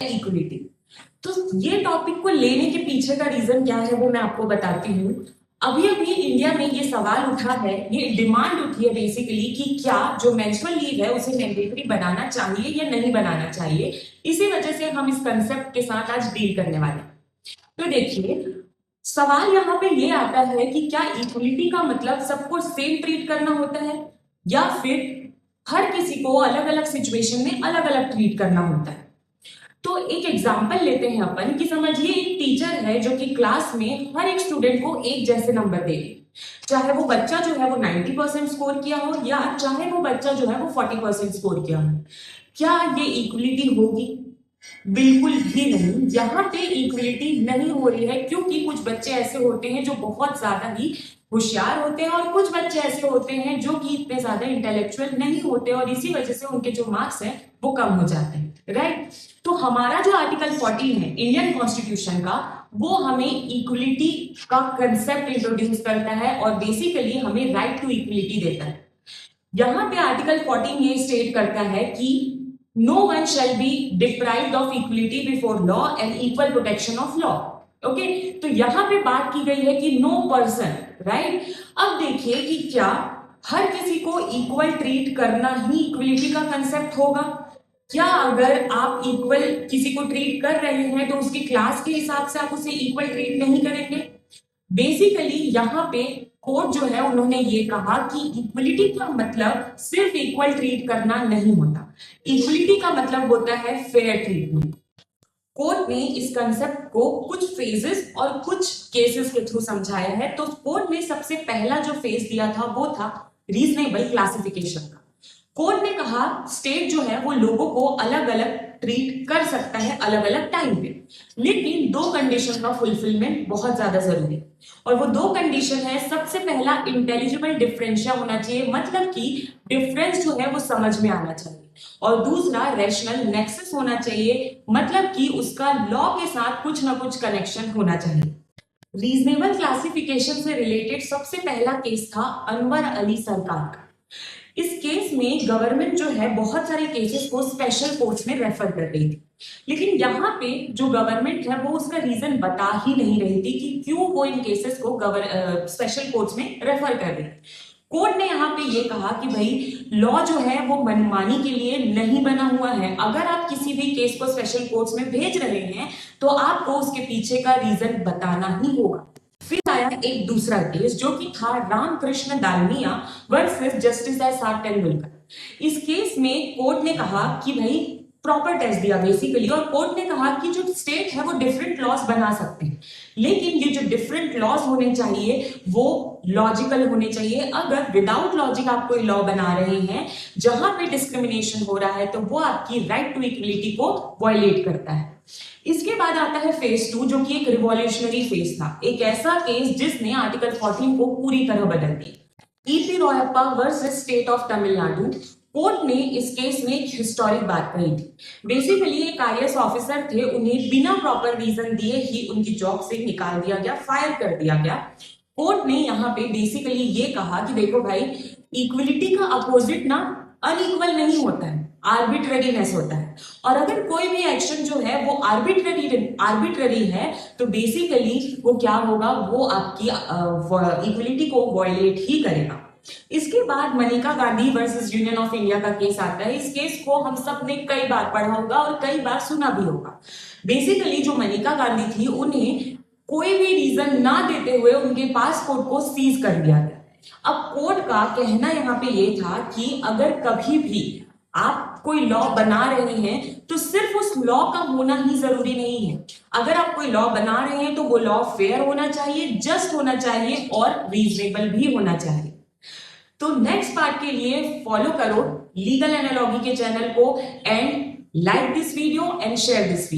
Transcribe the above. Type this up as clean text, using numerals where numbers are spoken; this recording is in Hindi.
इक्वलिटी। तो ये टॉपिक को लेने के पीछे का रीजन क्या है वो मैं आपको बताती हूँ। अभी अभी इंडिया में ये सवाल उठा है, ये डिमांड उठी है बेसिकली कि क्या जो मेंस्ट्रुअल लीव है उसे मैंडेटरी बनाना चाहिए या नहीं बनाना चाहिए। इसी वजह से हम इस कंसेप्ट के साथ आज डील करने वाले हैं। तो देखिए, सवाल यहाँ पे ये आता है कि क्या इक्वलिटी का मतलब सबको सेम ट्रीट करना होता है या फिर हर किसी को अलग अलग सिचुएशन में अलग अलग ट्रीट करना होता है। तो एक एग्जांपल लेते हैं अपन कि समझिए एक टीचर है जो कि क्लास में हर एक स्टूडेंट को एक जैसे नंबर दे रही, चाहे वो बच्चा जो है वो 90% स्कोर किया हो या चाहे वो बच्चा जो है वो 40% स्कोर किया हो। क्या ये इक्वलिटी होगी? बिल्कुल भी नहीं। यहाँ पे इक्वलिटी नहीं हो रही है क्योंकि कुछ बच्चे ऐसे होते हैं जो बहुत ज्यादा ही होशियार होते हैं और कुछ बच्चे ऐसे होते हैं जो कि इतने ज्यादा इंटेलेक्चुअल नहीं होते और इसी वजह से उनके जो मार्क्स हैं वो कम हो जाते हैं, राइट। तो हमारा जो आर्टिकल 14 है इंडियन कॉन्स्टिट्यूशन का, वो हमें इक्वलिटी का कंसेप्ट इंट्रोड्यूस करता है और बेसिकली हमें राइट टू इक्वलिटी देता है। यहाँ पे आर्टिकल 14 ये स्टेट करता है कि no one shall be deprived of equality before law and equal protection of law. Okay, तो यहां पे बात की गई है कि नो पर्सन, राइट। अब देखिए कि क्या हर किसी को इक्वल ट्रीट करना ही इक्वलिटी का कंसेप्ट होगा? क्या अगर आप इक्वल किसी को ट्रीट कर रहे हैं तो उसकी क्लास के हिसाब से आप उसे इक्वल ट्रीट नहीं करेंगे? बेसिकली यहाँ पे कोर्ट जो है उन्होंने ये कहा कि इक्वलिटी का मतलब सिर्फ इक्वल ट्रीट करना नहीं होता, इक्वलिटी का मतलब होता है फेयर ट्रीटमेंट। कोर्ट ने इस कंसेप्ट को कुछ फेजेस और कुछ केसेस के थ्रू समझाया है। तो कोर्ट ने सबसे पहला जो फेज दिया था वो था रीजनेबल क्लासिफिकेशन का। कोर्ट ने कहा स्टेट जो है वो लोगों को अलग अलग ट्रीट कर सकता है अलग अलग टाइम पे, लेकिन दो कंडीशन का फुलफिलमेंट बहुत ज्यादा जरूरी है। और वो दो कंडीशन है, सबसे पहला इंटेलिजिबल डिफरेंशिया होना चाहिए, मतलब कि डिफरेंस जो है वो समझ में आना चाहिए, और दूसरा रैशनल नेक्सस होना चाहिए, मतलब कि उसका लॉ के साथ कुछ ना कुछ कनेक्शन होना चाहिए। रीजनेबल क्लासिफिकेशन से रिलेटेड सबसे पहला केस था अनवर अली सरकार का। इस केस में गवर्नमेंट जो है बहुत सारे केसेस को स्पेशल कोर्ट्स में रेफर कर रही थी, लेकिन यहाँ पे जो गवर्नमेंट है वो उसका रीजन बता ही नहीं रही थी कि क्यों वो इन केसेस को स्पेशल कोर्ट्स में रेफर कर रही है। कोर्ट ने यहाँ पे ये कहा कि भाई लॉ जो है वो मनमानी के लिए नहीं बना हुआ है। अगर आप किसी भी केस को स्पेशल कोर्ट्स में भेज रहे हैं तो आपको उसके पीछे का रीजन बताना ही होगा। फिर आया एक दूसरा केस जो कि था रामकृष्ण दालमिया वर्सेस जस्टिस एस.आर. तेंदुलकर। इस केस में कोर्ट ने कहा कि भाई प्रॉपर टेस्ट दिया बेसिकली, और कोर्ट ने कहा कि जो स्टेट है वो डिफरेंट लॉज बना सकते हैं, लेकिन ये जो डिफरेंट लॉज होने चाहिए वो लॉजिकल होने चाहिए। अगर विदाउट लॉजिक आप कोई लॉ बना रहे हैं जहां पे डिस्क्रिमिनेशन हो रहा है तो वो आपकी राइट टू इक्वलिटी को वायलेट करता है। इसके बाद आता है फेज 2 जो कि एक रिवॉल्यूशनरी फेज था, एक ऐसा केस जिसने आर्टिकल 14 को पूरी तरह बदल दिया। EP रॉयप्पा versus state of Tamil Nadu. Court ने इस केस में एक हिस्टोरिक बात कही थी। बेसिकली एक आईएएस ऑफिसर थे, उन्हें बिना प्रॉपर रीजन दिए ही उनकी जॉब से निकाल दिया गया, फायर कर दिया गया। कोर्ट ने यहाँ पे बेसिकली ये कहा कि देखो भाई, इक्वलिटी का अपोजिट ना अनइक्वल नहीं होता है, आर्बिट्ररीनेस होता है। और अगर कोई भी एक्शन जो है वो आर्बिट्ररी है तो बेसिकली वो क्या होगा, वो आपकी इक्वलिटी को वायलेट ही करेगा। इसके बाद Manika Gandhi versus union of India का केस आता है। इस केस को हम सब ने कई बार पढ़ा होगा और कई बार सुना भी होगा। बेसिकली जो मनिका गांधी थी उन्हें कोई भी रीजन ना देते हुए उनके पासपोर्ट को सीज कर दिया गया। अब कोर्ट का कहना यहाँ पे ये था कि अगर कभी भी आप कोई लॉ बना रहे हैं तो सिर्फ उस लॉ का होना ही जरूरी नहीं है। अगर आप कोई लॉ बना रहे हैं तो वो लॉ फेयर होना चाहिए, जस्ट होना चाहिए और रीजनेबल भी होना चाहिए। तो नेक्स्ट पार्ट के लिए फॉलो करो लीगल एनालॉजी के चैनल को and like this video and share this video.